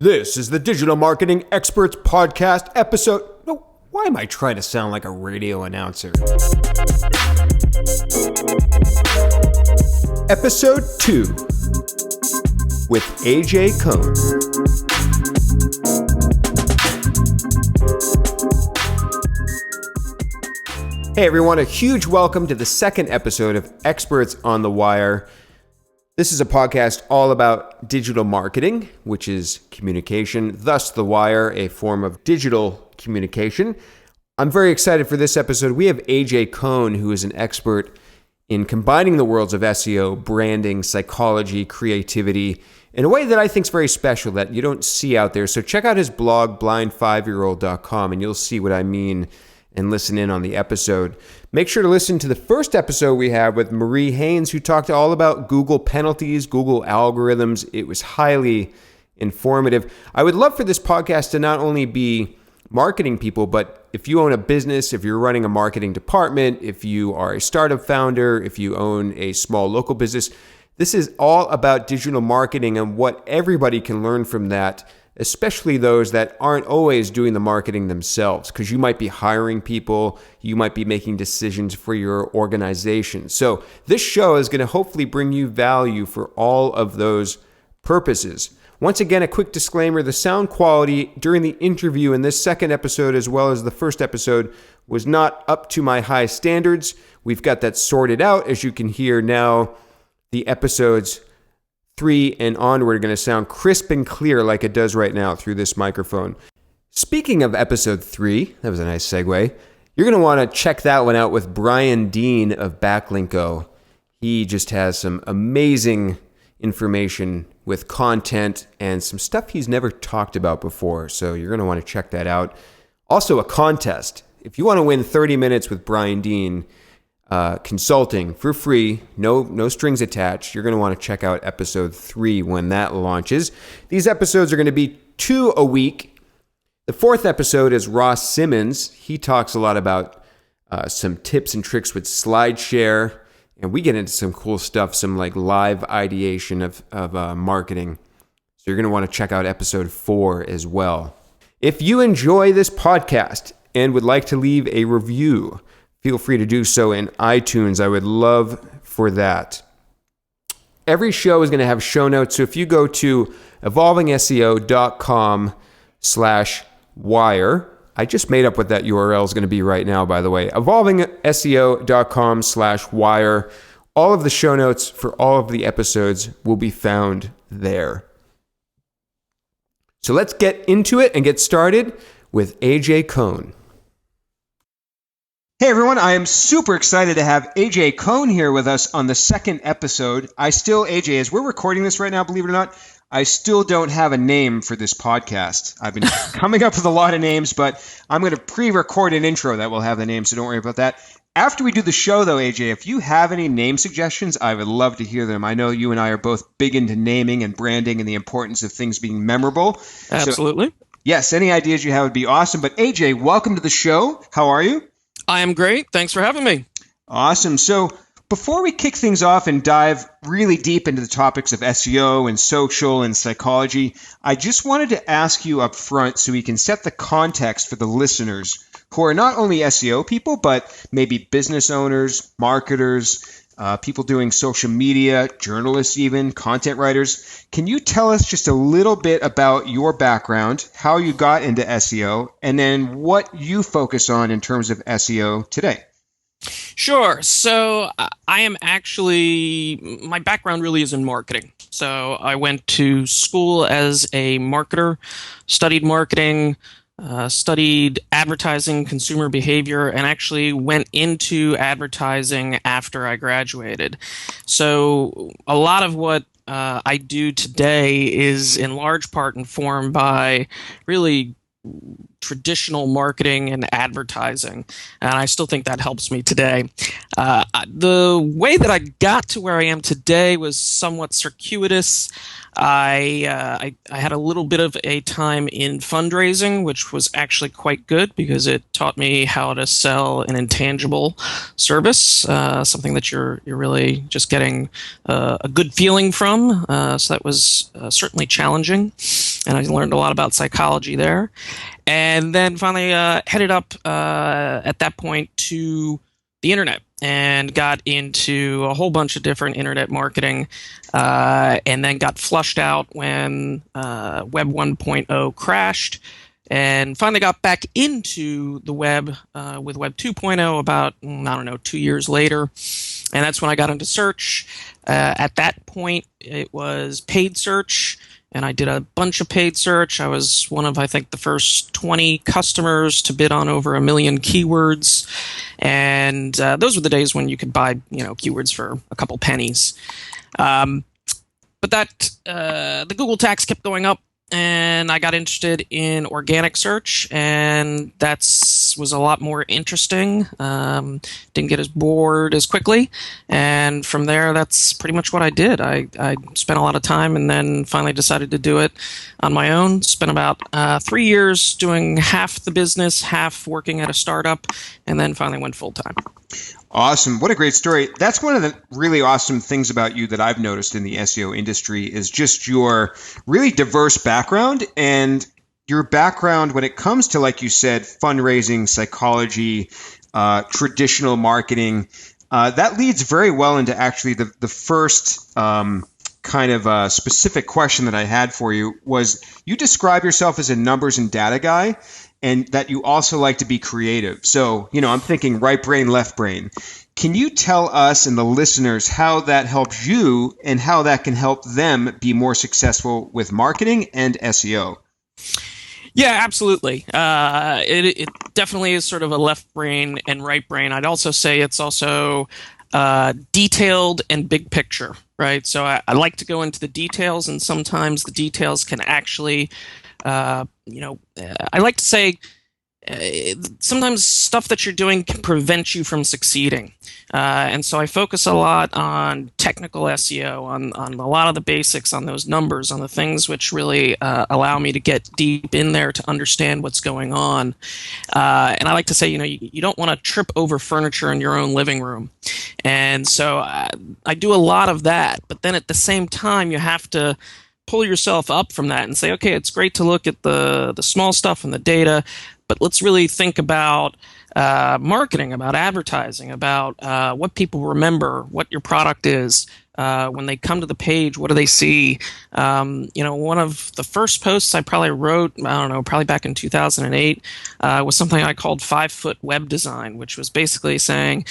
This is the Digital Marketing Experts Podcast episode. No, why am I trying to sound like a radio announcer? Episode 2 with AJ Kohn. Hey everyone, a huge welcome to the second episode of Experts on the Wire. This is a podcast all about digital marketing, which is communication, thus The Wire, a form of digital communication. I'm very excited for this episode. We have AJ Kohn, who is an expert in combining the worlds of SEO, branding, psychology, creativity, in a way that I think is very special that you don't see out there. So check out his blog, blind5yearold.com, and you'll see what I mean and listen in on the episode. Make sure to listen to the first episode we have with Marie Haynes, who talked all about Google penalties, Google algorithms. It was highly informative. I would love for this podcast to not only be marketing people, but if you own a business, if you're running a marketing department, if you are a startup founder, if you own a small local business, this is all about digital marketing and what everybody can learn from that, especially those that aren't always doing the marketing themselves, because you might be hiring people, you might be making decisions for your organization. So this show is going to hopefully bring you value for all of those purposes. Once again, a quick disclaimer, the sound quality during the interview in this second episode, as well as the first episode, was not up to my high standards. We've got that sorted out. As you can hear now, the episodes 3 and onward are going to sound crisp and clear like it does right now through this microphone. Speaking of episode 3, that was a nice segue, you're going to want to check that one out with Brian Dean of Backlinko. He just has some amazing information with content and some stuff he's never talked about before, so you're going to want to check that out. Also, a contest. If you want to win 30 minutes with Brian Dean, consulting for free, no strings attached, you're going to want to check out episode 3 when that launches. These episodes are going to be 2 a week. The 4th episode is Ross Simmons. He talks a lot about some tips and tricks with SlideShare, and we get into some cool stuff, some like live ideation of marketing. So you're going to want to check out episode 4 as well. If you enjoy this podcast and would like to leave a review, feel free to do so in iTunes. I would love for that. Every show is going to have show notes. So if you go to evolvingseo.com/wire, I just made up what that URL is going to be right now, by the way. evolvingseo.com/wire. All of the show notes for all of the episodes will be found there. So let's get into it and get started with AJ Kohn. Hey everyone, I am super excited to have AJ Kohn here with us on the second episode. AJ, as we're recording this right now, believe it or not, I still don't have a name for this podcast. I've been coming up with a lot of names, but I'm going to pre-record an intro that will have the name, so don't worry about that. After we do the show though, AJ, if you have any name suggestions, I would love to hear them. I know you and I are both big into naming and branding and the importance of things being memorable. Absolutely. So, yes, any ideas you have would be awesome. But AJ, welcome to the show. How are you? I am great. Thanks for having me. Awesome. So before we kick things off and dive really deep into the topics of SEO and social and psychology, I just wanted to ask you up front so we can set the context for the listeners who are not only SEO people, but maybe business owners, marketers, people doing social media, journalists even, content writers. Can you tell us just a little bit about your background, how you got into SEO, and then what you focus on in terms of SEO today? Sure. So I am actually, my background really is in marketing. So I went to school as a marketer, studied marketing, studied advertising, consumer behavior, and actually went into advertising after I graduated. So a lot of what I do today is in large part informed by really traditional marketing and advertising, and I still think that helps me today. The way that I got to where I am today was somewhat circuitous. I had a little bit of a time in fundraising, which was actually quite good because it taught me how to sell an intangible service, something that you're really just getting a good feeling from. So that was certainly challenging. and I learned a lot about psychology there. And then finally headed up at that point to the internet and got into a whole bunch of different internet marketing, and then got flushed out when Web 1.0 crashed, and finally got back into the web with Web 2.0 about, I don't know, 2 years later. And that's when I got into search. At that point, it was paid search, and I did a bunch of paid search. I was one of, I think, the first 20 customers to bid on over 1 million keywords. And those were the days when you could buy, keywords for a couple pennies. But that the Google tax kept going up, and I got interested in organic search, and that was a lot more interesting. Didn't get as bored as quickly, and from there, that's pretty much what I did. I spent a lot of time, and then finally decided to do it on my own. Spent about 3 years doing half the business, half working at a startup, and then finally went full time. Awesome. What a great story. That's one of the really awesome things about you that I've noticed in the SEO industry is just your really diverse background, and your background when it comes to, like you said, fundraising, psychology, traditional marketing. That leads very well into actually the first kind of specific question that I had for you was you describe yourself as a numbers and data guy, and that you also like to be creative. So, I'm thinking right brain, left brain. Can you tell us and the listeners how that helps you and how that can help them be more successful with marketing and SEO? Yeah, absolutely. It definitely is sort of a left brain and right brain. I'd also say it's also detailed and big picture, right? So I like to go into the details, and sometimes the details can actually I like to say sometimes stuff that you're doing can prevent you from succeeding. And so I focus a lot on technical SEO, on a lot of the basics, on those numbers, on the things which really allow me to get deep in there to understand what's going on. And I like to say, you don't want to trip over furniture in your own living room. And so I do a lot of that. But then at the same time, you have to pull yourself up from that and say, okay, it's great to look at the small stuff and the data, but let's really think about marketing, about advertising, about what people remember, what your product is. When they come to the page, what do they see? One of the first posts I probably wrote, probably back in 2008, was something I called 5-foot web design, which was basically saying,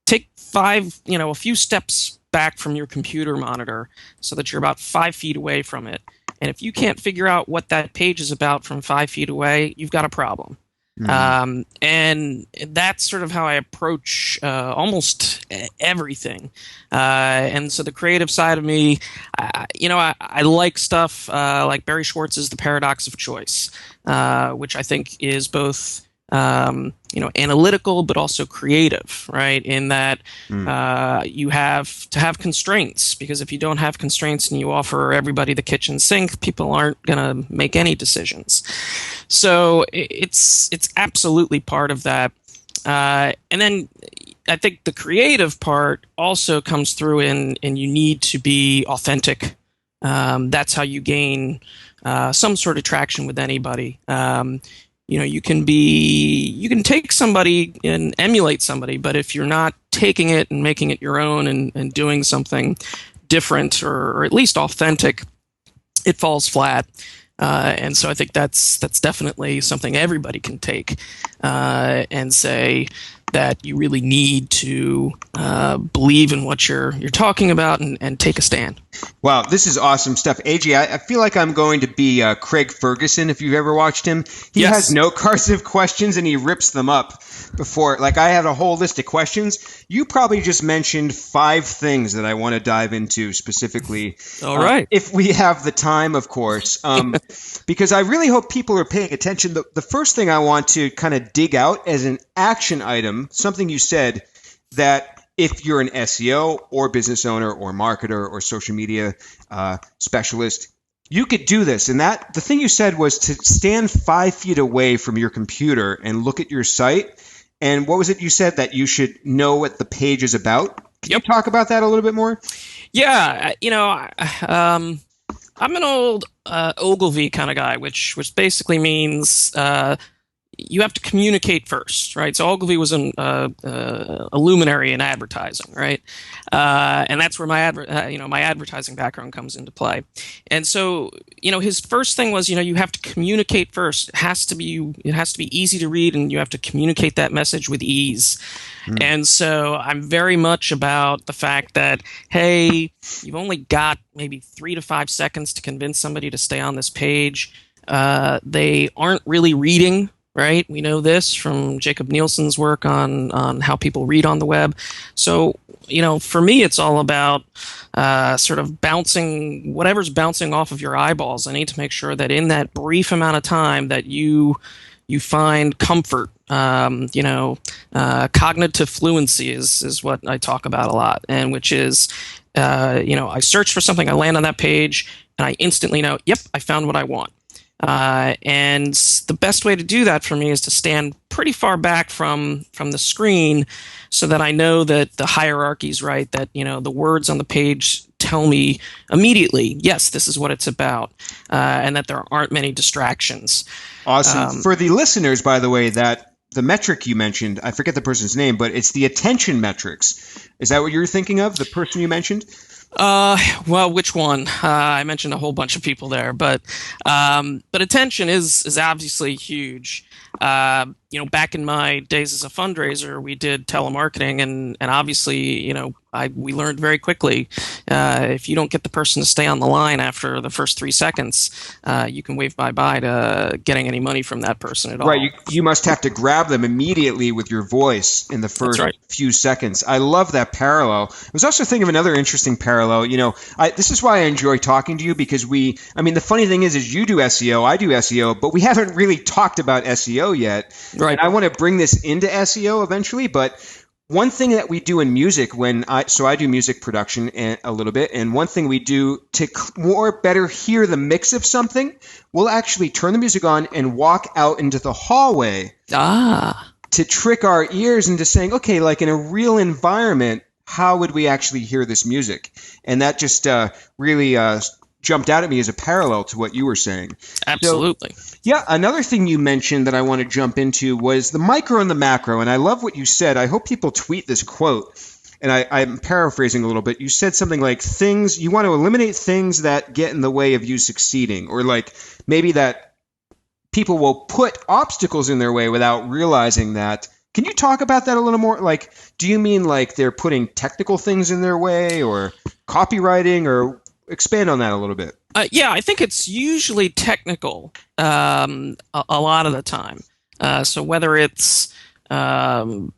take a few steps back from your computer monitor so that you're about 5 feet away from it. And if you can't figure out what that page is about from 5 feet away, you've got a problem. Mm-hmm. And that's sort of how I approach almost everything. And so the creative side of me, I like stuff like Barry Schwartz's The Paradox of Choice, which I think is both analytical, but also creative, right? In that you have to have constraints, because if you don't have constraints and you offer everybody the kitchen sink, people aren't going to make any decisions. So it's absolutely part of that. And then I think the creative part also comes through in you need to be authentic. That's how you gain some sort of traction with anybody. You can take somebody and emulate somebody, but if you're not taking it and making it your own and doing something different or at least authentic, it falls flat. And so I think that's definitely something everybody can take and say that you really need to believe in what you're talking about and take a stand. Wow, this is awesome stuff. AJ, I feel like I'm going to be Craig Ferguson, if you've ever watched him. He has note cards of questions, and he rips them up before. Like, I have a whole list of questions. You probably just mentioned 5 things that I want to dive into specifically. All right. If we have the time, of course. Because I really hope people are paying attention. The first thing I want to kind of dig out as an action item, something you said, that if you're an SEO or business owner or marketer or social media specialist, you could do this. And that the thing you said was to stand 5 feet away from your computer and look at your site. And what was it you said? That you should know what the page is about? Can you talk about that a little bit more? Yeah, I'm an old Ogilvy kind of guy, which basically means you have to communicate first, right? So Ogilvy was a luminary in advertising, right? And that's where my advertising background comes into play. And so, his first thing was, you have to communicate first. It has to be easy to read, and you have to communicate that message with ease. And so I'm very much about the fact that, hey, you've only got maybe 3 to 5 seconds to convince somebody to stay on this page. They aren't really reading. Right, we know this from Jacob Nielsen's work on how people read on the web. So, for me, it's all about sort of bouncing whatever's bouncing off of your eyeballs. I need to make sure that in that brief amount of time that you find comfort. Cognitive fluency is what I talk about a lot, and which is, I search for something, I land on that page, and I instantly know, yep, I found what I want. And the best way to do that for me is to stand pretty far back from the screen so that I know that the hierarchy's right, that, the words on the page tell me immediately, yes, this is what it's about, and that there aren't many distractions. Awesome. For the listeners, by the way, that the metric you mentioned, I forget the person's name, but it's the attention metrics. Is that what you're thinking of, the person you mentioned? Well, which one? I mentioned a whole bunch of people there, but attention is obviously huge. Back in my days as a fundraiser, we did telemarketing, and obviously, we learned very quickly, if you don't get the person to stay on the line after the first 3 seconds, you can wave bye-bye to getting any money from that person at all. Right. You must have to grab them immediately with your voice in the first few seconds. I love that parallel. I was also thinking of another interesting parallel. This is why I enjoy talking to you, because the funny thing is you do SEO, I do SEO, but we haven't really talked about SEO yet. Right. And I want to bring this into SEO eventually, but one thing that we do in music, I do music production a little bit, and one thing we do to better hear the mix of something, we'll actually turn the music on and walk out into the hallway to trick our ears into saying, okay, like in a real environment, how would we actually hear this music? And that just really jumped out at me as a parallel to what you were saying. Absolutely. So, yeah, another thing you mentioned that I want to jump into was the micro and the macro, and I love what you said. I hope people tweet this quote, and I'm paraphrasing a little bit. You said something like you want to eliminate things that get in the way of you succeeding, or like maybe that people will put obstacles in their way without realizing that. Can you talk about that a little more? Like, do you mean like they're putting technical things in their way, or copywriting, or expand on that a little bit? Yeah, I think it's usually technical a lot of the time. So whether it's a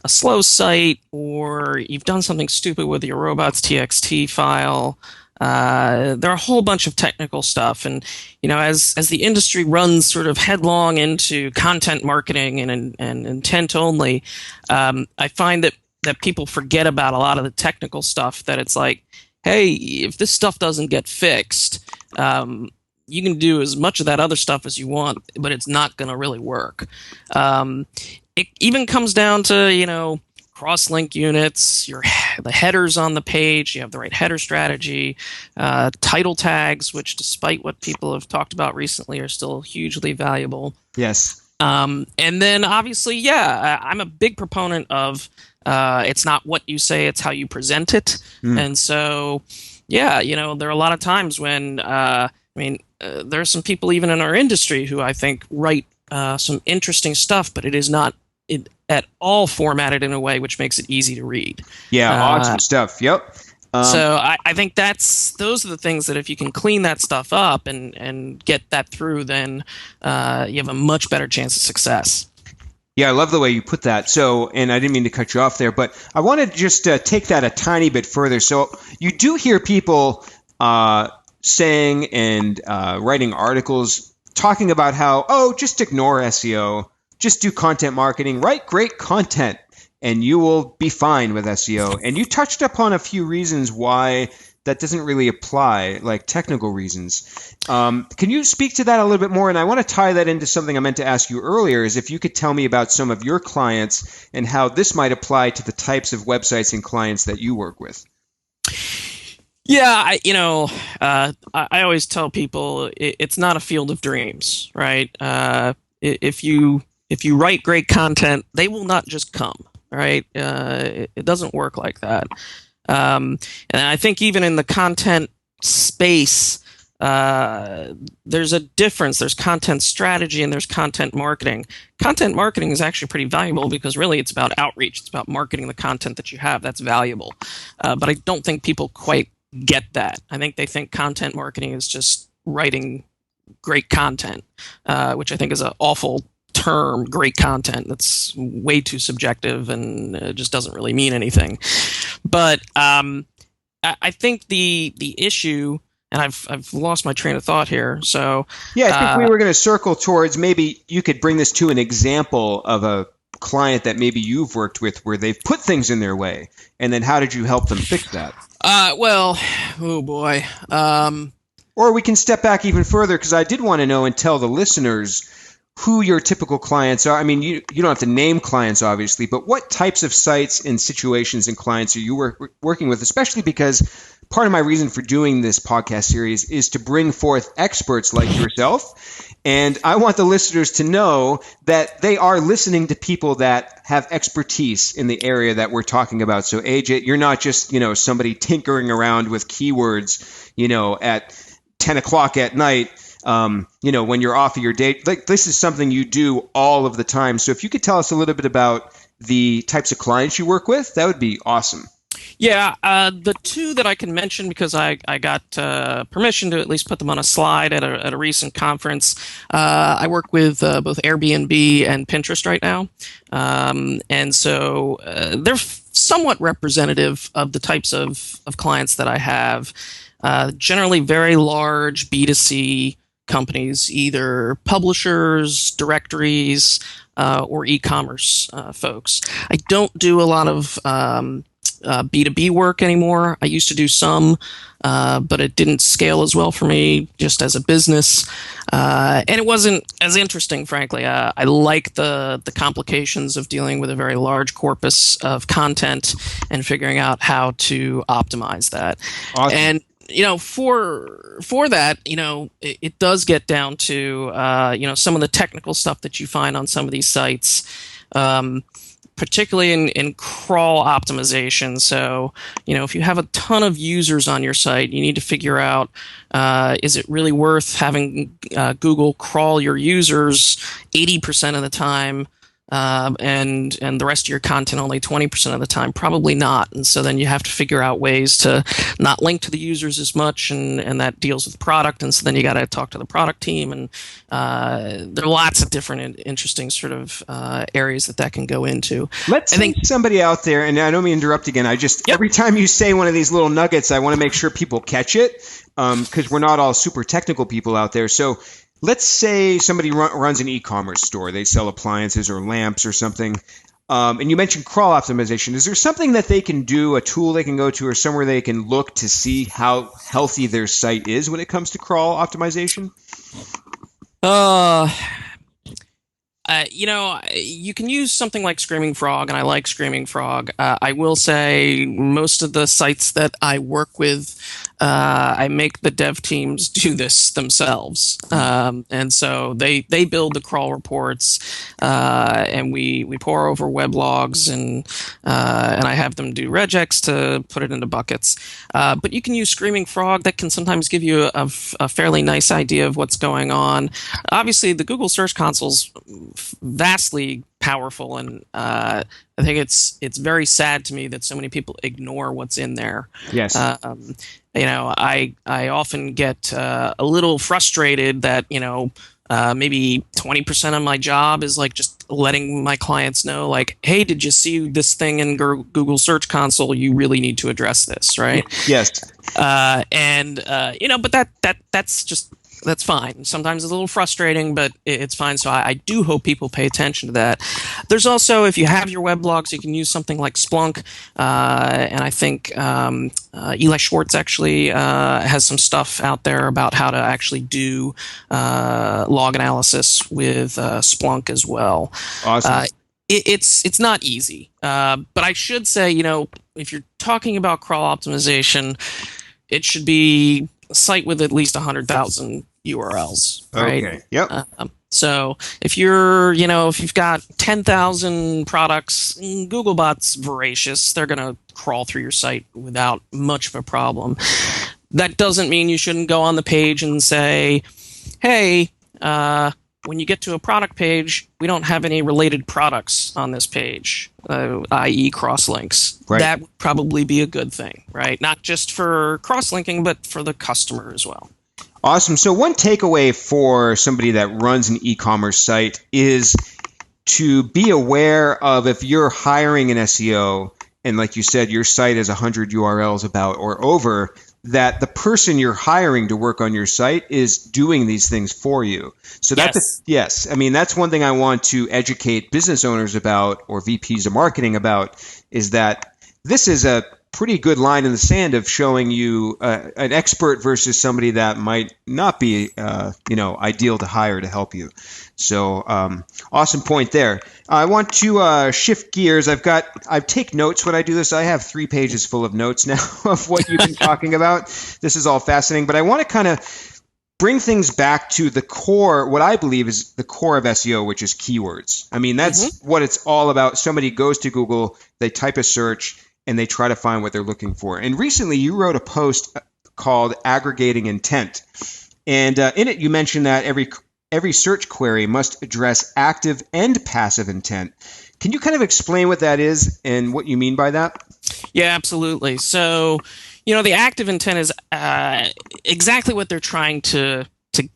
slow site, or you've done something stupid with your robots.txt file, there are a whole bunch of technical stuff. And as the industry runs sort of headlong into content marketing and intent only, I find that people forget about a lot of the technical stuff. That it's like, hey, if this stuff doesn't get fixed, you can do as much of that other stuff as you want, but it's not going to really work. It even comes down to, cross-link units, the headers on the page, you have the right header strategy, title tags, which despite what people have talked about recently are still hugely valuable. Yes. And then obviously, I'm a big proponent of it's not what you say, it's how you present it. And so, there are a lot of times when, there are some people even in our industry who I think write some interesting stuff, but it is not at all formatted in a way which makes it easy to read. Yeah, awesome stuff. Yep. So I think those are the things that if you can clean that stuff up and get that through, then you have a much better chance of success. Yeah, I love the way you put that. So, and I didn't mean to cut you off there, but I want to just take that a tiny bit further. So you do hear people saying and writing articles talking about how, just ignore SEO, just do content marketing, write great content, and you will be fine with SEO. And you touched upon a few reasons why that doesn't really apply, like technical reasons. Can you speak to that a little bit more? And I want to tie that into something I meant to ask you earlier, is if you could tell me about some of your clients and how this might apply to the types of websites and clients that you work with. Yeah, I always tell people it's not a field of dreams, right? If you write great content, they will not just come, right? It doesn't work like that. And I think even in the content space, uh, there's a difference. There's content strategy and there's content marketing. Content marketing is actually pretty valuable because really it's about outreach. It's about marketing the content that you have. That's valuable. But I don't think people quite get that. I think they think content marketing is just writing great content, which I think is an awful term, great content. That's way too subjective and just doesn't really mean anything. But I think the issue, and I've lost my train of thought here. So Yeah, I think we were going to circle towards maybe you could bring this to an example of a client that maybe you've worked with where they've put things in their way, and then how did you help them fix that? well, oh boy. Or we can step back even further because I did want to know and tell the listeners who your typical clients are. I mean, you don't have to name clients, obviously, but what types of sites and situations and clients are you working with, especially because part of my reason for doing this podcast series is to bring forth experts like yourself. And I want the listeners to know that they are listening to people that have expertise in the area that we're talking about. So AJ, you're not just, somebody tinkering around with keywords, at 10 o'clock at night, when you're off of your date. Like, this is something you do all of the time. So if you could tell us a little bit about the types of clients you work with, that would be awesome. Yeah, the two that I can mention because I got permission to at least put them on a slide at a recent conference. I work with both Airbnb and Pinterest right now, and so they're somewhat representative of the types of clients that I have. Generally, very large B2C companies, either publishers, directories, or e-commerce folks. I don't do a lot of B2B work anymore. I used to do some, but it didn't scale as well for me just as a business. And it wasn't as interesting, frankly. I like the complications of dealing with a very large corpus of content and figuring out how to optimize that. Awesome. And for that, it does get down to some of the technical stuff that you find on some of these sites. Particularly in crawl optimization. So, if you have a ton of users on your site, you need to figure out, is it really worth having Google crawl your users 80% of the time, and the rest of your content only 20% of the time? Probably not. And so then you have to figure out ways to not link to the users as much, and that deals with product. And so then you got to talk to the product team, and there are lots of different interesting sort of areas that can go into. Let's think somebody out there, and I don't mean to interrupt again. Every time you say one of these little nuggets, I want to make sure people catch it because we're not all super technical people out there. So let's say somebody runs an e-commerce store. They sell appliances or lamps or something. And you mentioned crawl optimization. Is there something that they can do, a tool they can go to, or somewhere they can look to see how healthy their site is when it comes to crawl optimization? You can use something like Screaming Frog, and I like Screaming Frog. I will say most of the sites that I work with, I make the dev teams do this themselves. And so they build the crawl reports, and we pour over weblogs, and I have them do regex to put it into buckets. But you can use Screaming Frog. That can sometimes give you a fairly nice idea of what's going on. Obviously, the Google Search Console's vastly powerful, and I think it's very sad to me that so many people ignore what's in there. Yes. I often get a little frustrated that maybe 20% of my job is like just letting my clients know, like, hey, did you see this thing in Google Search Console? You really need to address this, right? Yes. But that's fine. Sometimes it's a little frustrating, but it's fine. So I do hope people pay attention to that. There's also, if you have your weblogs, you can use something like Splunk. And I think Eli Schwartz actually has some stuff out there about how to actually do log analysis with Splunk as well. Awesome. It's not easy. But I should say, if you're talking about crawl optimization, it should be a site with at least 100,000 URLs, right? Okay. Yep. So if you've got 10,000 products, Googlebot's voracious. They're going to crawl through your site without much of a problem. That doesn't mean you shouldn't go on the page and say, hey, when you get to a product page, we don't have any related products on this page, i.e. cross-links. Right. That would probably be a good thing, right? Not just for cross-linking, but for the customer as well. Awesome. So one takeaway for somebody that runs an e-commerce site is to be aware of, if you're hiring an SEO and like you said, your site has 100 URLs about or over, that the person you're hiring to work on your site is doing these things for you. So that's yes. I mean, that's one thing I want to educate business owners about, or VPs of marketing about, is that this is a pretty good line in the sand of showing you an expert versus somebody that might not be, ideal to hire to help you. So awesome point there. I want to shift gears. I take notes when I do this. I have 3 pages full of notes now of what you've been talking about. This is all fascinating, but I want to kind of bring things back to the core, what I believe is the core of SEO, which is keywords. I mean, that's what it's all about. Somebody goes to Google, they type a search, and they try to find what they're looking for. And recently you wrote a post called Aggregating Intent. And in it you mentioned that every search query must address active and passive intent. Can you kind of explain what that is and what you mean by that? Yeah, absolutely. So, the active intent is exactly what they're trying to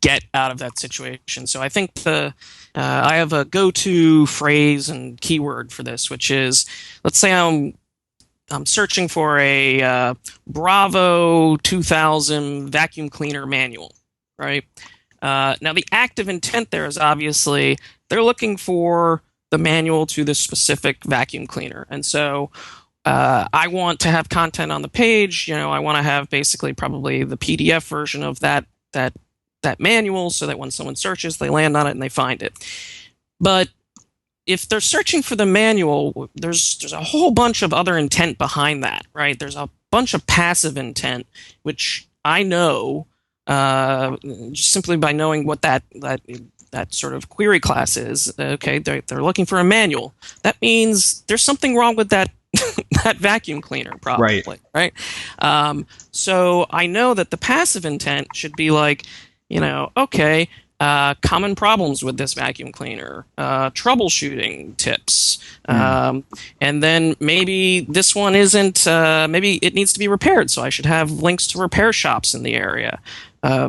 get out of that situation. So I think I have a go-to phrase and keyword for this, which is, let's say I'm searching for a Bravo 2000 vacuum cleaner manual, right? Now, the active intent there is obviously they're looking for the manual to this specific vacuum cleaner. And so I want to have content on the page. I want to have basically probably the PDF version of that manual so that when someone searches, they land on it and they find it. But if they're searching for the manual, there's a whole bunch of other intent behind that, right? There's a bunch of passive intent, which I know just simply by knowing what that sort of query class is. Okay, they're looking for a manual. That means there's something wrong with that that vacuum cleaner, probably, right? So I know that the passive intent should be like, okay. Common problems with this vacuum cleaner, troubleshooting tips, and then maybe this one isn't, maybe it needs to be repaired, so I should have links to repair shops in the area.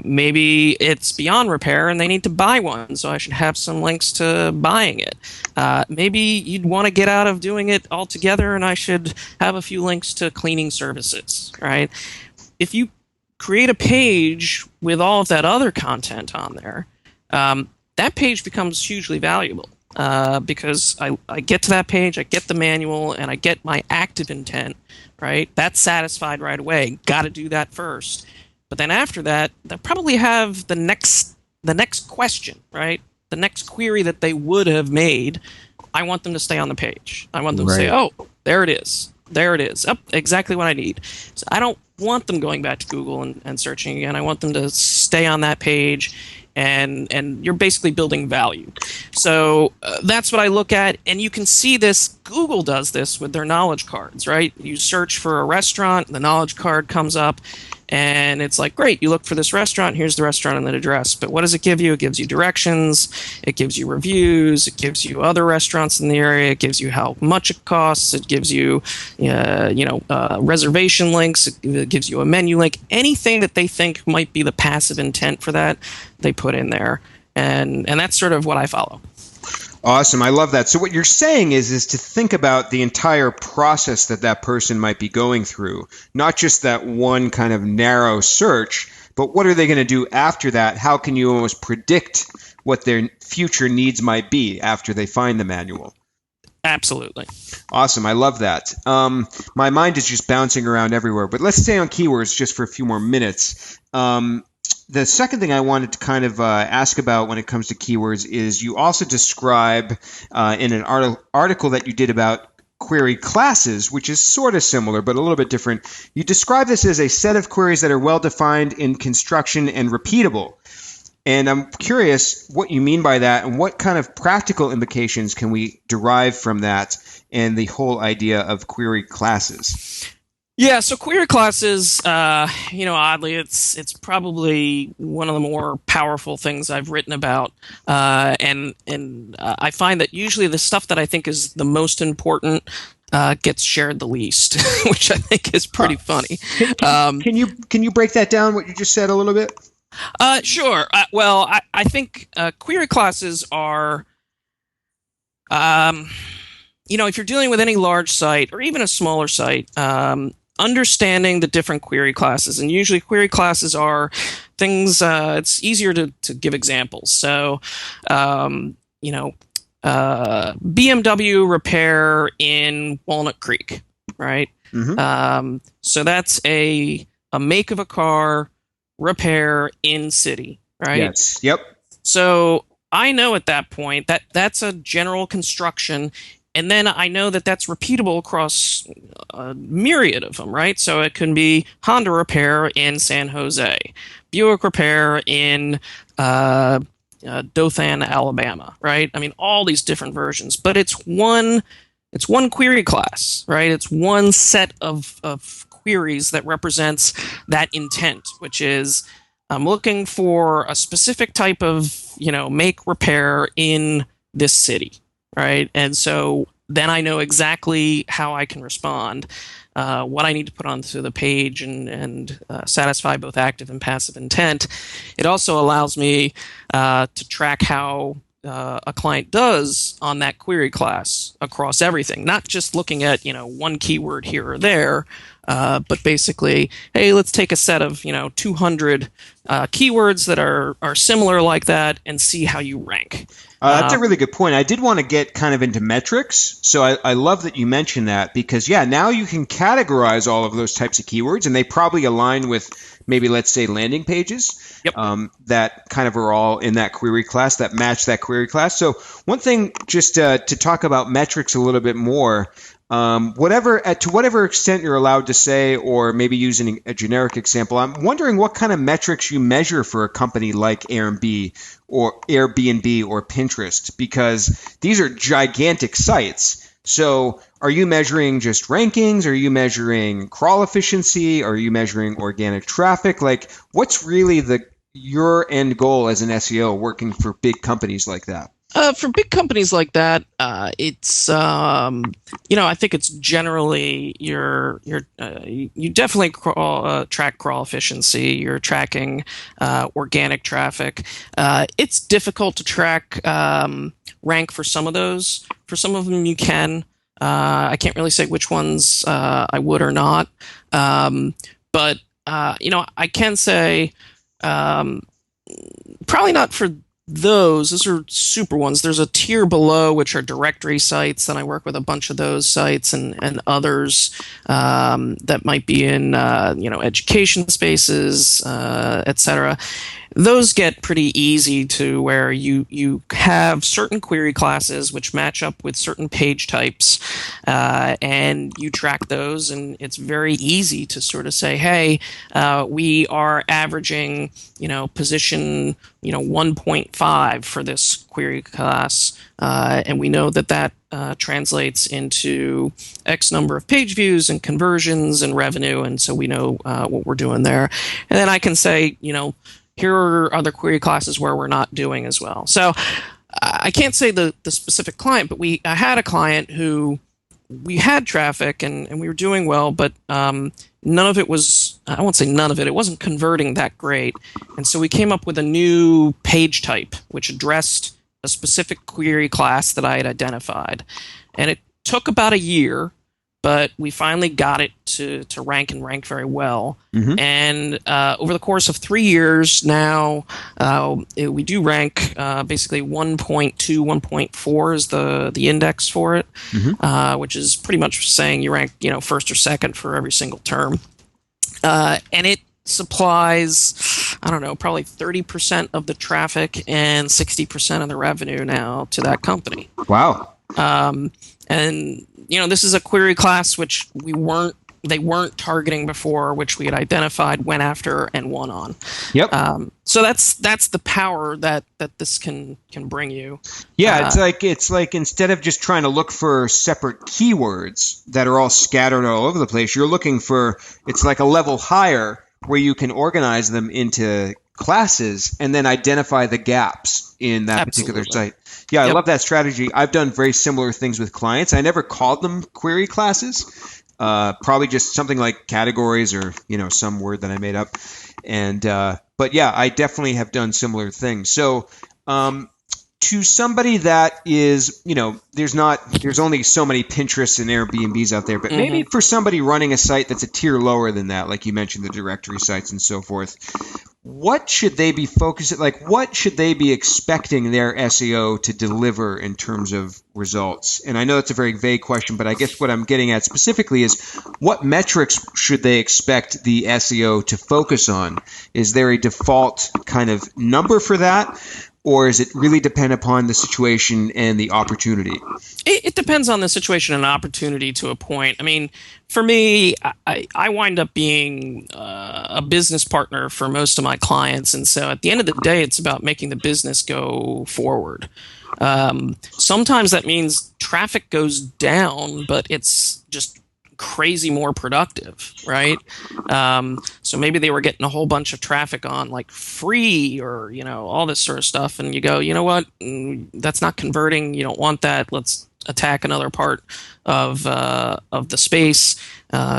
Maybe it's beyond repair and they need to buy one, so I should have some links to buying it. Maybe you'd want to get out of doing it altogether and I should have a few links to cleaning services, right? If you create a page with all of that other content on there, that page becomes hugely valuable because I get to that page, I get the manual, and I get my active intent, right? That's satisfied right away. Got to do that first. But then after that, they'll probably have the next question, right? The next query that they would have made. I want them to stay on the page. I want them to say, oh, there it is. There it is. Oh, exactly what I need. So I don't want them going back to Google and searching again. I want them to stay on that page. And you're basically building value. So that's what I look at. And you can see this. Google does this with their knowledge cards, right? You search for a restaurant, the knowledge card comes up, and it's like, great, you look for this restaurant, here's the restaurant and the address. But what does it give you? It gives you directions, it gives you reviews, it gives you other restaurants in the area, it gives you how much it costs, it gives you, reservation links, it gives you a menu link, anything that they think might be the passive intent for that, they put in there. And that's sort of what I follow. Awesome. I love that. So what you're saying is to think about the entire process that person might be going through, not just that one kind of narrow search, but what are they going to do after that? How can you almost predict what their future needs might be after they find the manual? Absolutely. Awesome. I love that. My mind is just bouncing around everywhere, but let's stay on keywords just for a few more minutes. The second thing I wanted to kind of ask about when it comes to keywords is you also describe in an article that you did about query classes, which is sort of similar but a little bit different. You describe this as a set of queries that are well-defined in construction and repeatable. And I'm curious what you mean by that and what kind of practical implications can we derive from that and the whole idea of query classes? Yeah, so query classes, oddly, it's probably one of the more powerful things I've written about, and I find that usually the stuff that I think is the most important gets shared the least, which I think is pretty funny. Can you break that down? What you just said a little bit? Sure. I think query classes are. If you're dealing with any large site or even a smaller site, understanding the different query classes, and usually query classes are things, it's easier to give examples. So, BMW repair in Walnut Creek, right? Mm-hmm. So that's a make of a car repair in city, right? Yes. Yep. So I know at that point that that's a general construction. And then I know that that's repeatable across a myriad of them, right? So it can be Honda repair in San Jose, Buick repair in Dothan, Alabama, right? I mean, all these different versions, but it's one query class, right? It's one set of queries that represents that intent, which is I'm looking for a specific type of, make repair in this city. Right. And so then I know exactly how I can respond, what I need to put onto the page and satisfy both active and passive intent. It also allows me to track how a client does on that query class across everything, not just looking at, one keyword here or there, but basically, hey, let's take a set of, 200 keywords that are similar like that and see how you rank. That's a really good point. I did want to get kind of into metrics. So I love that you mentioned that because, now you can categorize all of those types of keywords and they probably align with maybe, let's say, landing pages that kind of are all in that query class, that match that query class. So one thing just to talk about metrics a little bit more, to whatever extent you're allowed to say, or maybe using a generic example, I'm wondering what kind of metrics you measure for a company like Airbnb or Pinterest, because these are gigantic sites. So are you measuring just rankings? Are you measuring crawl efficiency? Are you measuring organic traffic? Like, what's really your end goal as an SEO working for big companies like that? For big companies like that, it's I think it's generally you definitely track crawl efficiency. You're tracking organic traffic. It's difficult to track rank for some of those. For some of them, you can. I can't really say which ones I would or not, but I can say probably not for. Those are super ones. There's a tier below, which are directory sites, and I work with a bunch of those sites and others that might be in education spaces, etc. Those get pretty easy to where you have certain query classes which match up with certain page types, and you track those, and it's very easy to sort of say, hey, we are averaging, position, 1.5 for this query class, and we know that translates into X number of page views and conversions and revenue, and so we know what we're doing there. And then I can say, here are other query classes where we're not doing as well. So I can't say the specific client, but I had a client who we had traffic and we were doing well, but none of it was, I won't say none of it, it wasn't converting that great. And so we came up with a new page type, which addressed a specific query class that I had identified. And it took about a year, but we finally got it to rank and rank very well. Mm-hmm. And over the course of 3 years now, we do rank basically 1.2, 1.4 is the index for it, mm-hmm. Which is pretty much saying you rank first or second for every single term. And it supplies, I don't know, probably 30% of the traffic and 60% of the revenue now to that company. Wow. And this is a query class which they weren't targeting before, which we had identified, went after, and won on. Yep. So that's the power that this can bring you. Yeah, it's like instead of just trying to look for separate keywords that are all scattered all over the place, you're looking for, it's like a level higher where you can organize them into classes and then identify the gaps in that particular site. Yeah, I love that strategy. I've done very similar things with clients. I never called them query classes. Probably just something like categories or, some word that I made up. And, but yeah, I definitely have done similar things. So, to somebody that is, there's only so many Pinterests and Airbnbs out there, but maybe for somebody running a site that's a tier lower than that, like you mentioned, the directory sites and so forth, what should they be focusing? Like, what should they be expecting their SEO to deliver in terms of results? And I know it's a very vague question, but I guess what I'm getting at specifically is what metrics should they expect the SEO to focus on? Is there a default kind of number for that? Or is it really depend upon the situation and the opportunity? It depends on the situation and opportunity to a point. I mean, for me, I wind up being a business partner for most of my clients. And so at the end of the day, it's about making the business go forward. Sometimes that means traffic goes down, but it's just crazy more productive, right? So maybe they were getting a whole bunch of traffic on like free or, all this sort of stuff. And you go, you know what? That's not converting. You don't want that. Let's attack another part of the space,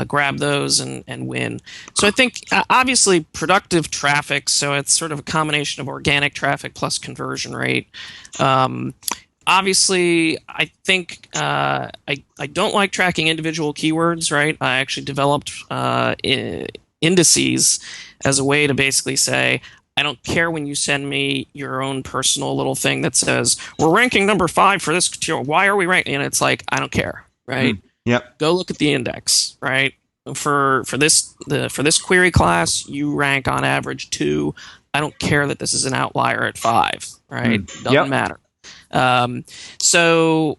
grab those and win. So I think obviously productive traffic. So it's sort of a combination of organic traffic plus conversion rate. Obviously, I think I don't like tracking individual keywords, right? I actually developed indices as a way to basically say, I don't care when you send me your own personal little thing that says, we're ranking number 5 for this. Why are we ranking? And it's like, I don't care, right? Yep. Go look at the index, right? For this query class, you rank on average 2. I don't care that this is an outlier at 5, right? Doesn't matter. So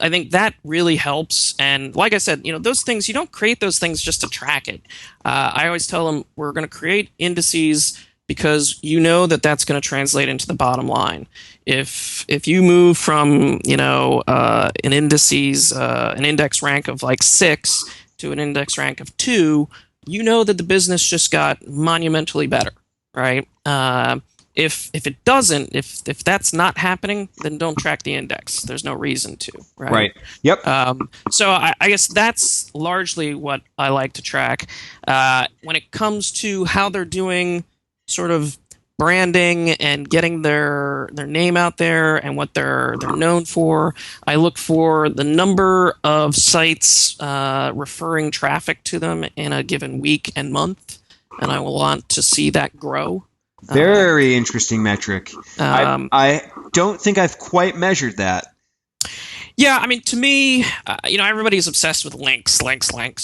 I think that really helps. And like I said, those things, you don't create those things just to track it. I always tell them we're going to create indices because that's going to translate into the bottom line. If you move from, an index rank of like 6 to an index rank of 2, that the business just got monumentally better, right? If it doesn't, if that's not happening, then don't track the index. There's no reason to, right? Right. Yep. So I guess that's largely what I like to track. When it comes to how they're doing sort of branding and getting their name out there and what they're known for, I look for the number of sites referring traffic to them in a given week and month, and I will want to see that grow. Very interesting metric. I don't think I've quite measured that. Yeah, I mean, to me, everybody's obsessed with links,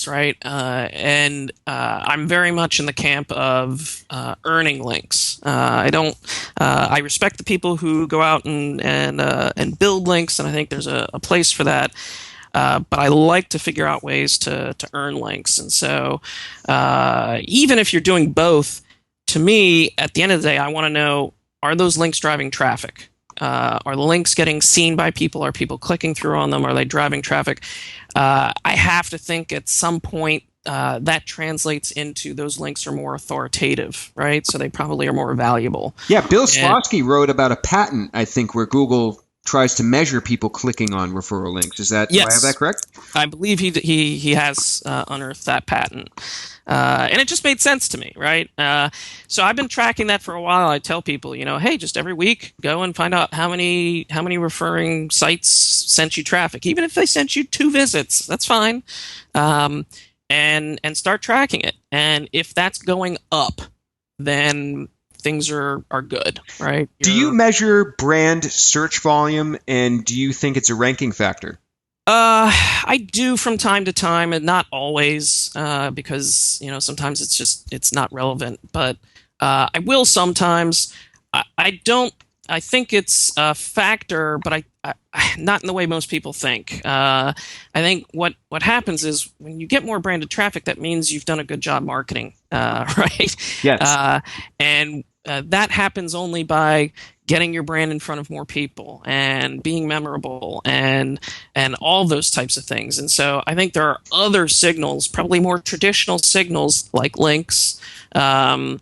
right? And I'm very much in the camp of earning links. I respect the people who go out and build links, and I think there's a place for that. But I like to figure out ways to earn links. And so even if you're doing both, to me, at the end of the day, I want to know, are those links driving traffic? Are the links getting seen by people? Are people clicking through on them? Are they driving traffic? I have to think at some point that translates into those links are more authoritative, right? So they probably are more valuable. Yeah, Bill Slawski wrote about a patent, I think, where Google tries to measure people clicking on referral links. Is that, yes. Do I have that correct? I believe he has unearthed that patent. And it just made sense to me, right? So I've been tracking that for a while. I tell people, hey, just every week, go and find out how many referring sites sent you traffic. Even if they sent you 2 visits, that's fine. And start tracking it. And if that's going up, then things are good, right? Do you measure brand search volume, and do you think it's a ranking factor? I do from time to time, and not always, because sometimes it's not relevant. But I will sometimes. I don't I think it's a factor, but I not in the way most people think. I think what happens is when you get more branded traffic, that means you've done a good job marketing, right? Yes. And that happens only by getting your brand in front of more people and being memorable and all those types of things. And so I think there are other signals, probably more traditional signals like links, that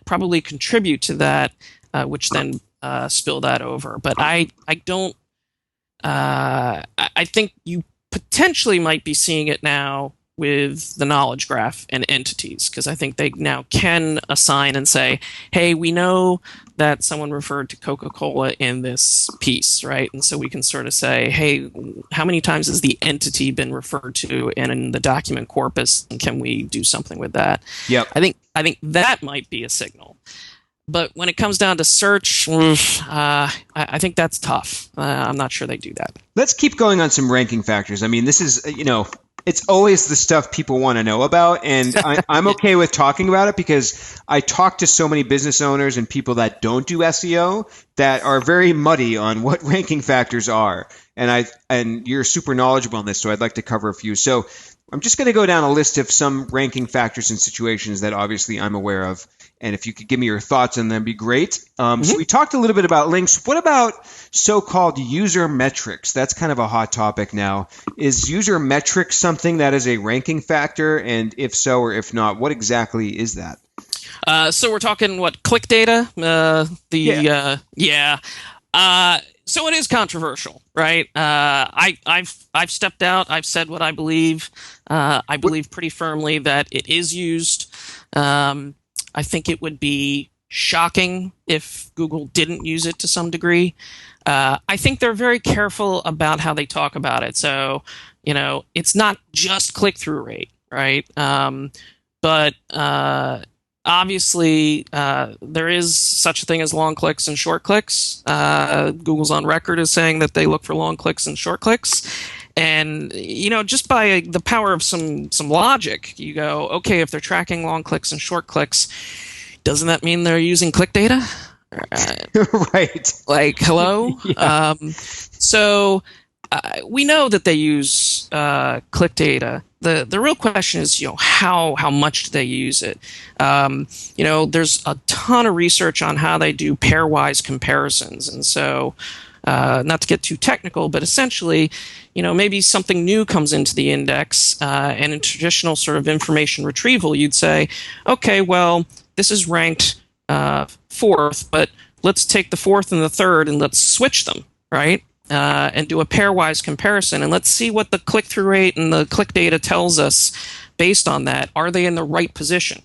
probably contribute to that, which then spill that over. But I don't. I think you potentially might be seeing it now with the knowledge graph and entities, because I think they now can assign and say, hey, we know that someone referred to Coca-Cola in this piece, right? And so we can sort of say, hey, how many times has the entity been referred to in the document corpus, and can we do something with that? Yep. I think that might be a signal. But when it comes down to search, I think that's tough. I'm not sure they do that. Let's keep going on some ranking factors. I mean, this is, it's always the stuff people want to know about. And I'm okay with talking about it because I talk to so many business owners and people that don't do SEO that are very muddy on what ranking factors are. And you're super knowledgeable on this, so I'd like to cover a few. So I'm just going to go down a list of some ranking factors and situations that obviously I'm aware of. And if you could give me your thoughts on them, that'd be great. So we talked a little bit about links. What about so-called user metrics? That's kind of a hot topic now. Is user metrics something that is a ranking factor? And if so, or if not, what exactly is that? So we're talking click data? So it is controversial, right? I've stepped out. I've said what I believe. I believe pretty firmly that it is used. I think it would be shocking if Google didn't use it to some degree. I think they're very careful about how they talk about it. So, it's not just click-through rate, right? But obviously, there is such a thing as long clicks and short clicks. Google's on record as saying that they look for long clicks and short clicks. And, just by the power of some logic, you go, okay, if they're tracking long clicks and short clicks, doesn't that mean they're using click data? Right. Like, hello? Yeah. So we know that they use click data. The real question is, how much do they use it? There's a ton of research on how they do pairwise comparisons. And so, not to get too technical, but essentially, maybe something new comes into the index, and in traditional sort of information retrieval, you'd say, okay, well, this is ranked fourth, but let's take the fourth and the third and let's switch them, right? And do a pairwise comparison, and let's see what the click-through rate and the click data tells us based on that. Are they in the right position,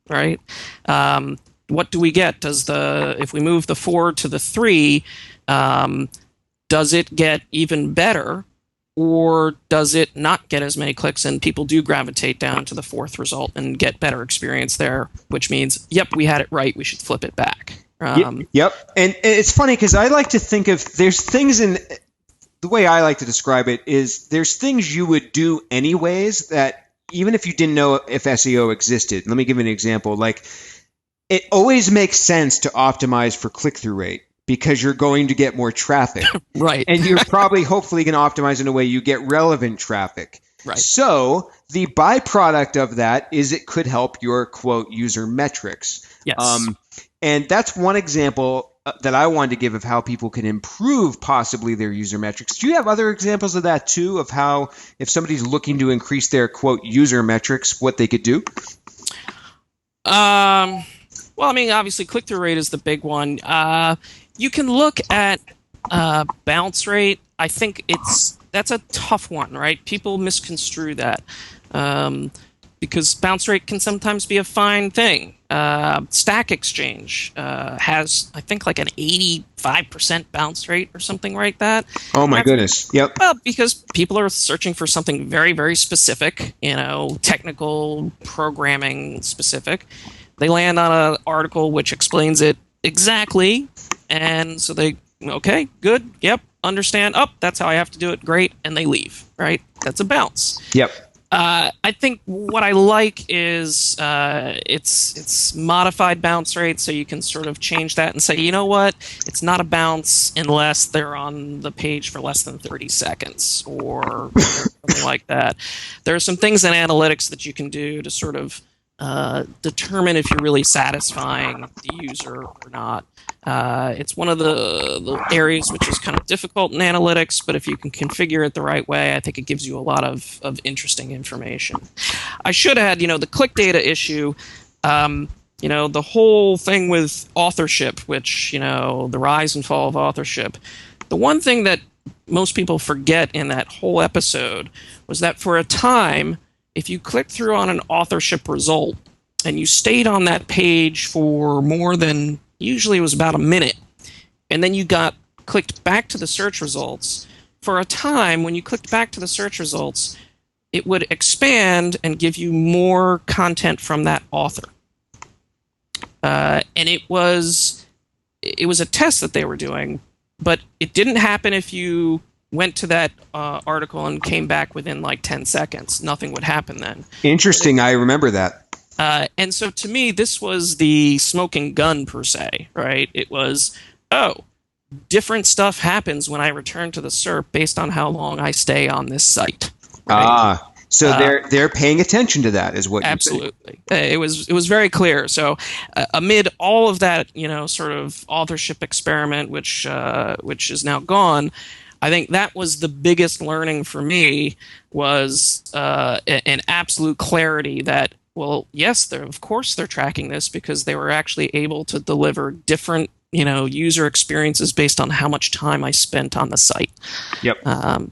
right? What do we get? If we move the 4 to the 3, does it get even better, or does it not get as many clicks and people do gravitate down to the fourth result and get better experience there, which means, yep, we had it right, we should flip it back. Yep. And it's funny because I like to think of, there's things in, the way I like to describe it is there's things you would do anyways that even if you didn't know if SEO existed. Let me give you an example. Like, it always makes sense to optimize for click-through rate because you're going to get more traffic. Right. And you're probably hopefully going to optimize in a way you get relevant traffic. Right. So the byproduct of that is it could help your, quote, user metrics. Yes. And that's one example that I wanted to give of how people can improve possibly their user metrics. Do you have other examples of that too, of how if somebody's looking to increase their, quote, user metrics, what they could do? Well, I mean, obviously click-through rate is the big one. You can look at bounce rate. I think that's a tough one, right? People misconstrue that because bounce rate can sometimes be a fine thing. Stack Exchange has, I think, like an 85% bounce rate or something like that. Oh my goodness! Yep. Well, because people are searching for something very, very specific, technical, programming specific. They land on an article which explains it exactly, and so they, okay, good, yep, understand. Oh, that's how I have to do it. Great, and they leave. Right? That's a bounce. Yep. I think what I like is it's modified bounce rate, so you can sort of change that and say, you know what, it's not a bounce unless they're on the page for less than 30 seconds or something like that. There are some things in analytics that you can do to sort of determine if you're really satisfying the user or not. It's one of the areas which is kind of difficult in analytics, but if you can configure it the right way, I think it gives you a lot of interesting information. I should add, the click data issue, the whole thing with authorship, which, the rise and fall of authorship. The one thing that most people forget in that whole episode was that for a time, if you clicked through on an authorship result and you stayed on that page for more than, usually it was about a minute, and then you got clicked back to the search results, for a time when you clicked back to the search results, it would expand and give you more content from that author. And it was a test that they were doing, but it didn't happen if you went to that article and came back within like 10 seconds. Nothing would happen then. Interesting. I remember that. And so to me, this was the smoking gun per se, right? It was, different stuff happens when I return to the SERP based on how long I stay on this site. Right? So they're paying attention to that, is what you're saying. Absolutely. It was very clear. So amid all of that, sort of authorship experiment, which is now gone, I think that was the biggest learning for me, was an absolute clarity that, well, yes, of course they're tracking this because they were actually able to deliver different, user experiences based on how much time I spent on the site. Yep. I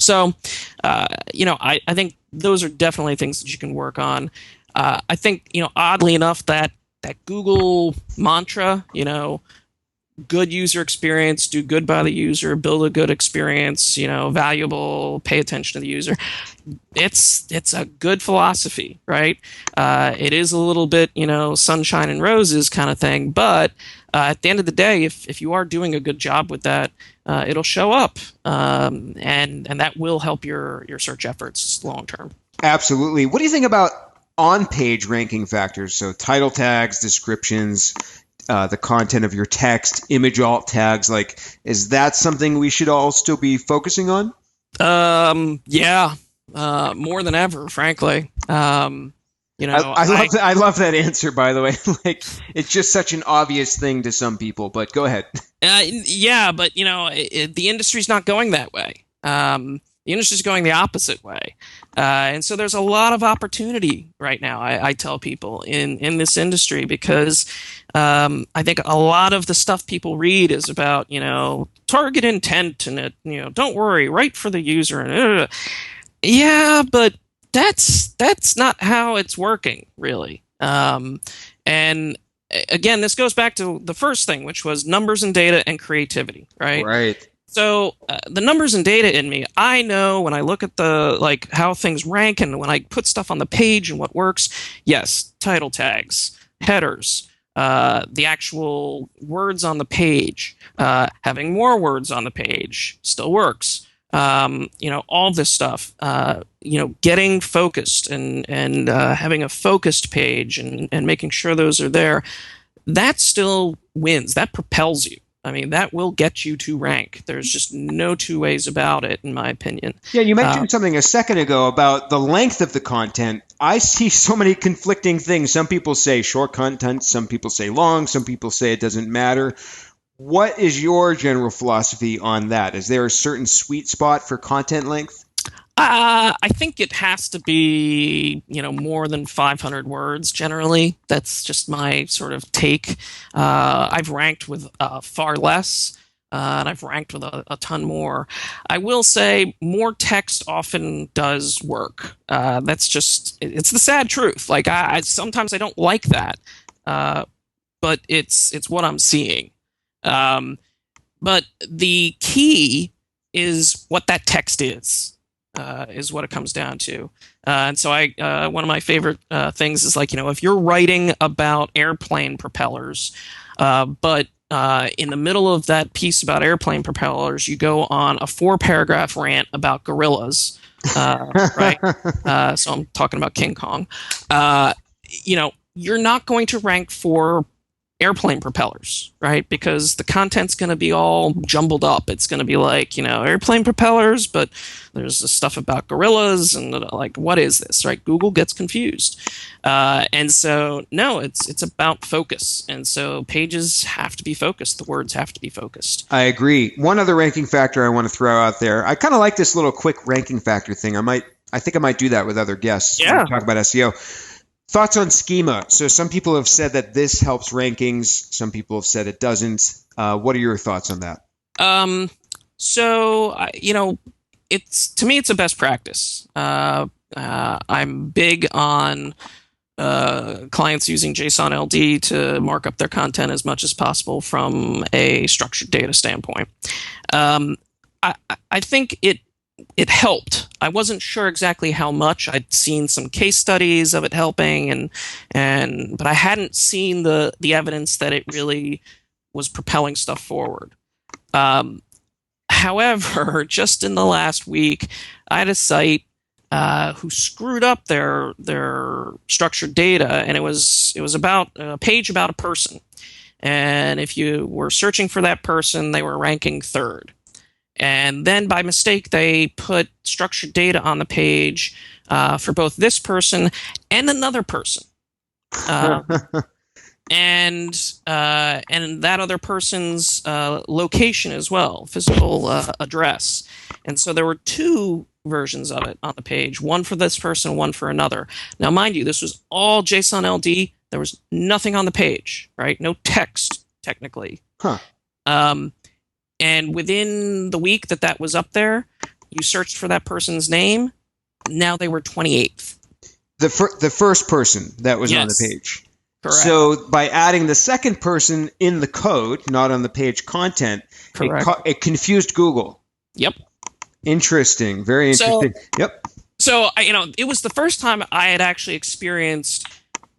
think those are definitely things that you can work on. I think, oddly enough, that Google mantra, good user experience, do good by the user, build a good experience, valuable, pay attention to the user. It's a good philosophy, right? It is a little bit, sunshine and roses kind of thing, but at the end of the day, if you are doing a good job with that, it'll show up, and that will help your search efforts long term. Absolutely. What do you think about on-page ranking factors? So title tags, descriptions, the content of your text, image alt tags, is that something we should all still be focusing on? Yeah, more than ever, frankly. I love that answer, by the way. It's just such an obvious thing to some people, but go ahead. Yeah, but the industry's not going that way. The industry's going the opposite way. And so there's a lot of opportunity right now, I tell people, in this industry, because I think a lot of the stuff people read is about, target intent and don't worry, write for the user. Yeah, but that's not how it's working, really. And again, this goes back to the first thing, which was numbers and data and creativity, right? Right. So the numbers and data in me, I know when I look at the how things rank and when I put stuff on the page and what works. Yes, title tags, headers, the actual words on the page, having more words on the page still works. All this stuff, getting focused and having a focused page and making sure those are there, that still wins. That propels you. I mean, that will get you to rank. There's just no two ways about it, in my opinion. Yeah, you mentioned something a second ago about the length of the content. I see so many conflicting things. Some people say short content, some people say long, some people say it doesn't matter. What is your general philosophy on that? Is there a certain sweet spot for content length? I think it has to be, more than 500 words generally. That's just my sort of take. I've ranked with far less, and I've ranked with a ton more. I will say more text often does work. That's just, it's the sad truth. I sometimes I don't like that, but it's what I'm seeing. But the key is what that text is what it comes down to. And so one of my favorite things is if you're writing about airplane propellers, but in the middle of that piece about airplane propellers, you go on a 4-paragraph rant about gorillas, right? So I'm talking about King Kong. You're not going to rank for airplane propellers, right? Because the content's going to be all jumbled up. It's going to be like, airplane propellers, but there's the stuff about gorillas and like, what is this, right? Google gets confused. And so, no, it's about focus. And so pages have to be focused. The words have to be focused. I agree. One other ranking factor I want to throw out there. I kind of like this little quick ranking factor thing. I think I might do that with other guests when we talk about SEO. Thoughts on schema. So some people have said that this helps rankings. Some people have said it doesn't. What are your thoughts on that? To me, it's a best practice. I'm big on clients using JSON LD to mark up their content as much as possible from a structured data standpoint. I think it helped. I wasn't sure exactly how much. I'd seen some case studies of it helping, but I hadn't seen the evidence that it really was propelling stuff forward. However, just in the last week, I had a site who screwed up their structured data, and it was about a page about a person. And if you were searching for that person, they were ranking third. And then by mistake, they put structured data on the page for both this person and another person. And that other person's location as well, physical address. And so there were two versions of it on the page, one for this person, one for another. Now, mind you, this was all JSON LD. There was nothing on the page, right? No text, technically. Huh. And within the week that was up there, you searched for that person's name. Now they were 28th. The first person that was on the page. Correct. So by adding the second person in the code, not on the page content, it confused Google. Yep. Interesting. Very interesting. Yep. So, it was the first time I had actually experienced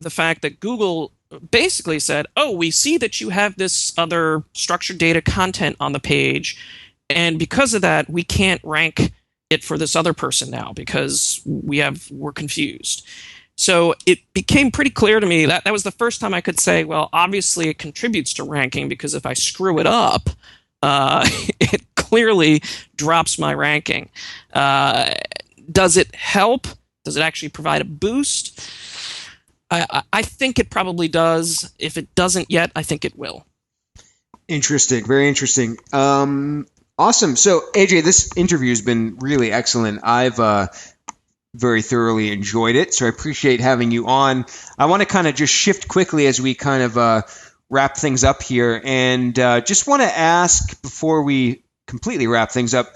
the fact that Google basically said, oh, we see that you have this other structured data content on the page, and because of that, we can't rank it for this other person now because we're confused. So it became pretty clear to me that was the first time I could say, well, obviously it contributes to ranking because if I screw it up, it clearly drops my ranking. Does it help? Does it actually provide a boost? I think it probably does. If it doesn't yet, I think it will. Interesting. Very interesting. Awesome. So, AJ, this interview has been really excellent. I've very thoroughly enjoyed it, so I appreciate having you on. I want to kind of just shift quickly as we kind of wrap things up here, and just want to ask before we completely wrap things up,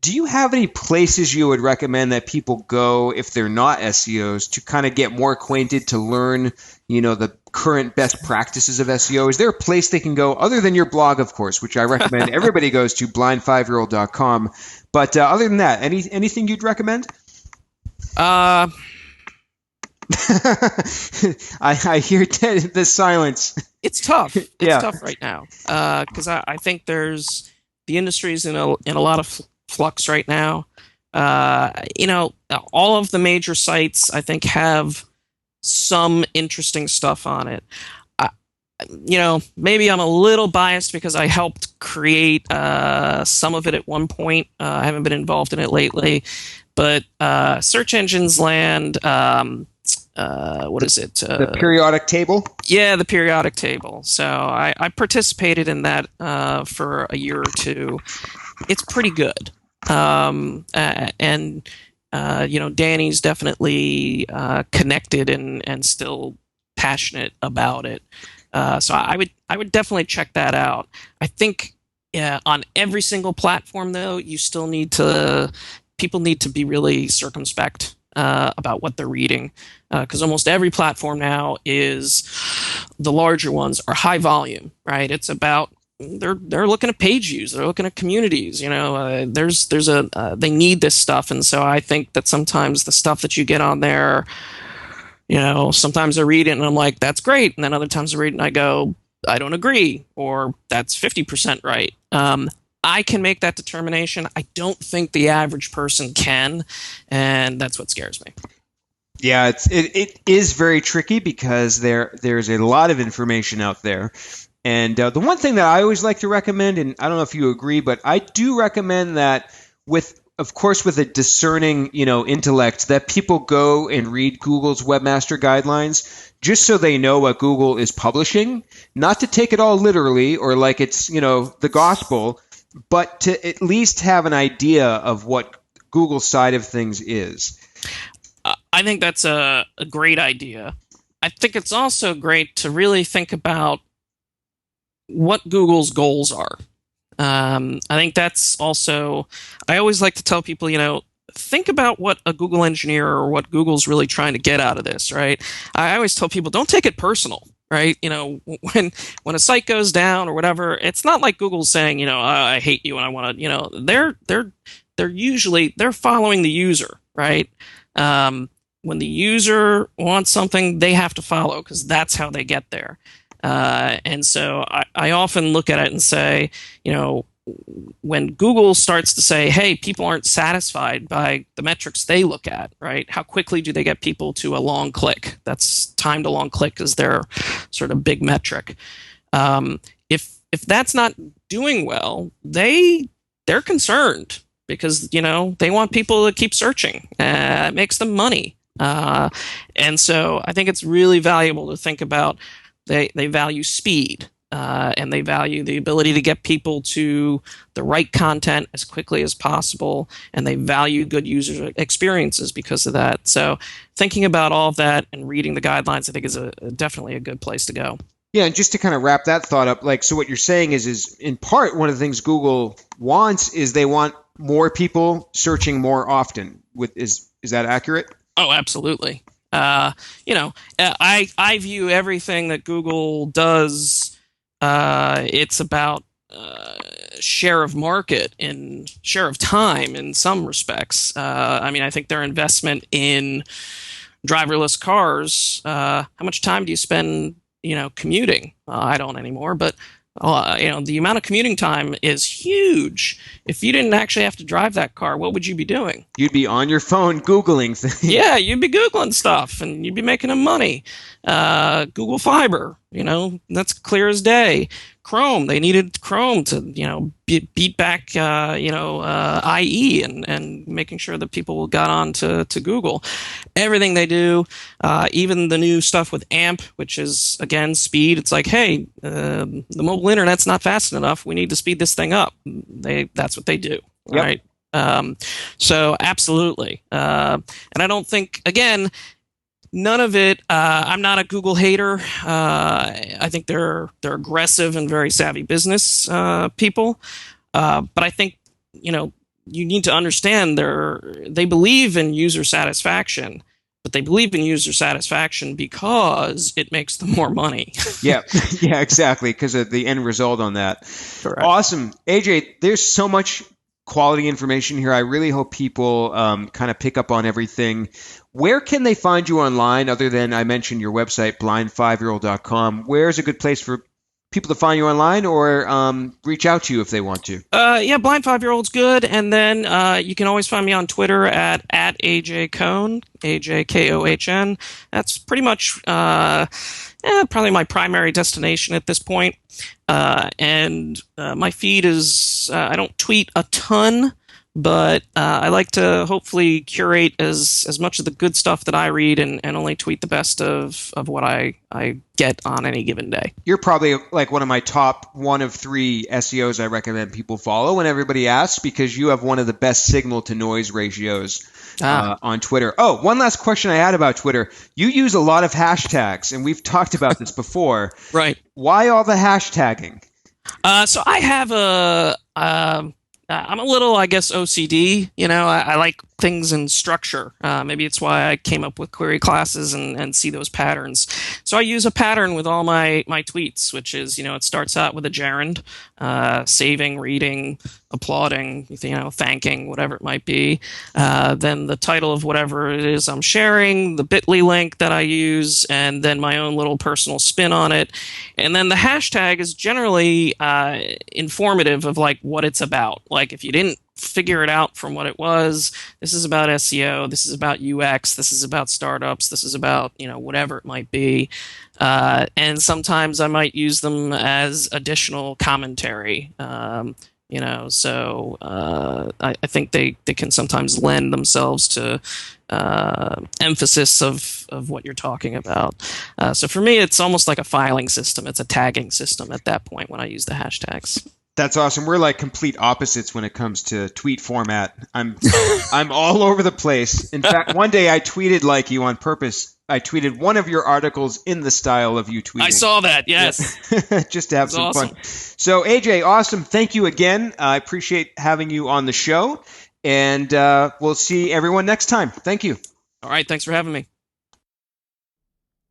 do you have any places you would recommend that people go if they're not SEOs to kind of get more acquainted, to learn, the current best practices of SEO? Is there a place they can go other than your blog, of course, which I recommend everybody goes to, blind5yearold.com. But other than that, anything you'd recommend? I hear the silence. It's tough. It's tough right now because I think the industry's in a lot of flux right now. All of the major sites I think have some interesting stuff on it. Maybe I'm a little biased because I helped create some of it at one point. I haven't been involved in it lately, but Search Engines Land. What is it? The periodic table? Yeah, the periodic table. So I participated in that for a year or two. It's pretty good. Danny's definitely connected and still passionate about it. So I would definitely check that out. I think on every single platform, though, people need to be really circumspect about what they're reading, because almost every platform now the larger ones are high volume, right? It's about they're looking at page views, they're looking at communities. They need this stuff, and so I think that sometimes the stuff that you get on there, sometimes I read it and I'm like, that's great, and then other times I read it and I go, I don't agree, or that's 50% right. I can make that determination. I don't think the average person can, and that's what scares me. Yeah, it is very tricky because there's a lot of information out there. And the one thing that I always like to recommend, and I don't know if you agree, but I do recommend that of course, with a discerning, intellect, that people go and read Google's Webmaster Guidelines just so they know what Google is publishing, not to take it all literally or like it's, the gospel, but to at least have an idea of what Google's side of things is. I think that's a great idea. I think it's also great to really think about what Google's goals are. I think that's also, I always like to tell people, think about what a Google engineer or what Google's really trying to get out of this, right? I always tell people, don't take it personal, right? When a site goes down or whatever, it's not like Google's saying, I hate you and I want to, they're usually, they're following the user, right? When the user wants something, they have to follow because that's how they get there. And so I often look at it and say, when Google starts to say, hey, people aren't satisfied by the metrics they look at, right? How quickly do they get people to a long click? That's time to long click is their sort of big metric. If that's not doing well, they're concerned because, they want people to keep searching. It makes them money. And so I think it's really valuable to think about they value speed, and they value the ability to get people to the right content as quickly as possible, and they value good user experiences because of that. So thinking about all of that and reading the guidelines, I think is definitely a good place to go. Yeah, and just to kind of wrap that thought up, so what you're saying is in part one of the things Google wants is they want more people searching more often. Is that accurate? Oh, absolutely. I view everything that Google does. It's about share of market and share of time in some respects. I think their investment in driverless cars. How much time do you spend, commuting? I don't anymore, but the amount of commuting time is huge. If you didn't actually have to drive that car, what would you be doing? You'd be on your phone Googling things. Yeah, you'd be Googling stuff and you'd be making them money. Google Fiber, that's clear as day. Chrome, they needed Chrome to, beat back, IE and making sure that people got on to Google. Everything they do, even the new stuff with AMP, which is, again, speed. It's like, hey, the mobile internet's not fast enough. We need to speed this thing up. That's what they do, right? So absolutely. And I don't think, again, none of it. I'm not a Google hater. I think they're aggressive and very savvy business people. But I think you need to understand they believe in user satisfaction, but they believe in user satisfaction because it makes them more money. yeah, exactly. Because of the end result on that. Correct. Awesome, AJ. There's so much quality information here. I really hope people kind of pick up on everything. Where can they find you online other than I mentioned your website, blind5yearold.com? Where's a good place for people to find you online or reach out to you if they want to? Blind 5-year-old's good. And then you can always find me on Twitter at AJ Kohn, AJKOHN. That's pretty much probably my primary destination at this point. And my feed is, I don't tweet a ton, but I like to hopefully curate as much of the good stuff that I read and only tweet the best of what I get on any given day. You're probably like one of my top 1 of 3 SEOs I recommend people follow when everybody asks, because you have one of the best signal to noise ratios on Twitter. Oh, one last question I had about Twitter. You use a lot of hashtags, and we've talked about this before. Right. Why all the hashtagging? So I have I'm a little, I guess, OCD. I like things in structure. Maybe it's why I came up with query classes and see those patterns. So I use a pattern with all my tweets, which is, it starts out with a gerund, saving, reading, applauding, thanking, whatever it might be. Then the title of whatever it is I'm sharing, the bit.ly link that I use, and then my own little personal spin on it. And then the hashtag is generally informative of like what it's about. Like if you didn't figure it out from what it was, this is about SEO, this is about UX, this is about startups, this is about, whatever it might be. And sometimes I might use them as additional commentary. So I think they can sometimes lend themselves to emphasis of what you're talking about. So for me, it's almost like a filing system. It's a tagging system at that point when I use the hashtags. That's awesome. We're like complete opposites when it comes to tweet format. I'm all over the place. In fact, one day I tweeted like you on purpose. I tweeted one of your articles in the style of you tweeting. I saw that, yes. Just to have some fun. So AJ, awesome. Thank you again. I appreciate having you on the show. And we'll see everyone next time. Thank you. All right. Thanks for having me.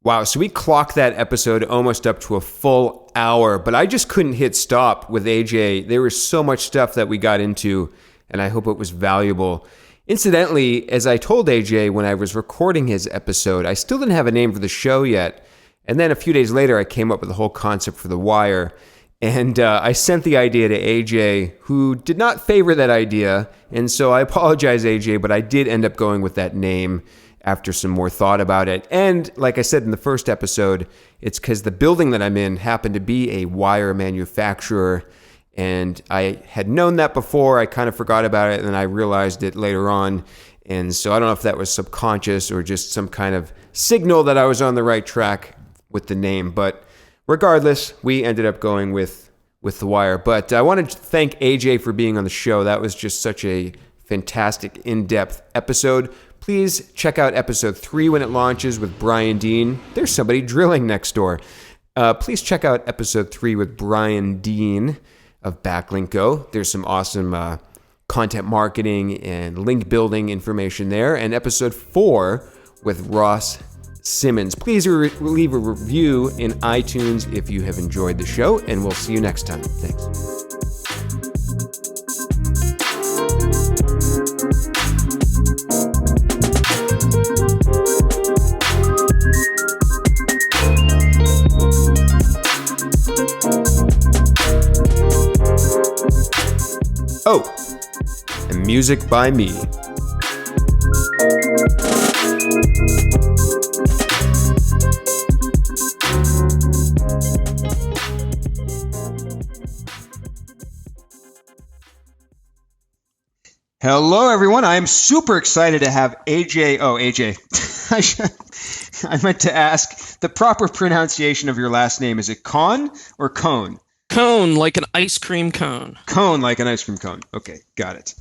Wow, so we clocked that episode almost up to a full hour, but I just couldn't hit stop with AJ. There was so much stuff that we got into, and I hope it was valuable. Incidentally, as I told AJ when I was recording his episode, I still didn't have a name for the show yet. And then a few days later, I came up with the whole concept for The Wire. And I sent the idea to AJ, who did not favor that idea. And so I apologize, AJ, but I did end up going with that name after some more thought about it. And like I said in the first episode, it's because the building that I'm in happened to be a wire manufacturer. And I had known that before. I kind of forgot about it, and then I realized it later on. And so I don't know if that was subconscious or just some kind of signal that I was on the right track with the name. But regardless, we ended up going with The Wire. But I wanted to thank AJ for being on the show. That was just such a fantastic, in-depth episode. Please check out episode 3 when it launches with Brian Dean. There's somebody drilling next door. Please check out episode 3 with Brian Dean of Backlinko. There's some awesome content marketing and link building information there. And episode 4 with Ross Simmons. Please leave a review in iTunes if you have enjoyed the show, and we'll see you next time. Thanks. Oh, and music by me. Hello, everyone. I am super excited to have AJ. Oh, AJ. I meant to ask the proper pronunciation of your last name. Is it Kohn or Kohn? Cone, like an ice cream cone. Cone, like an ice cream cone. Okay, got it.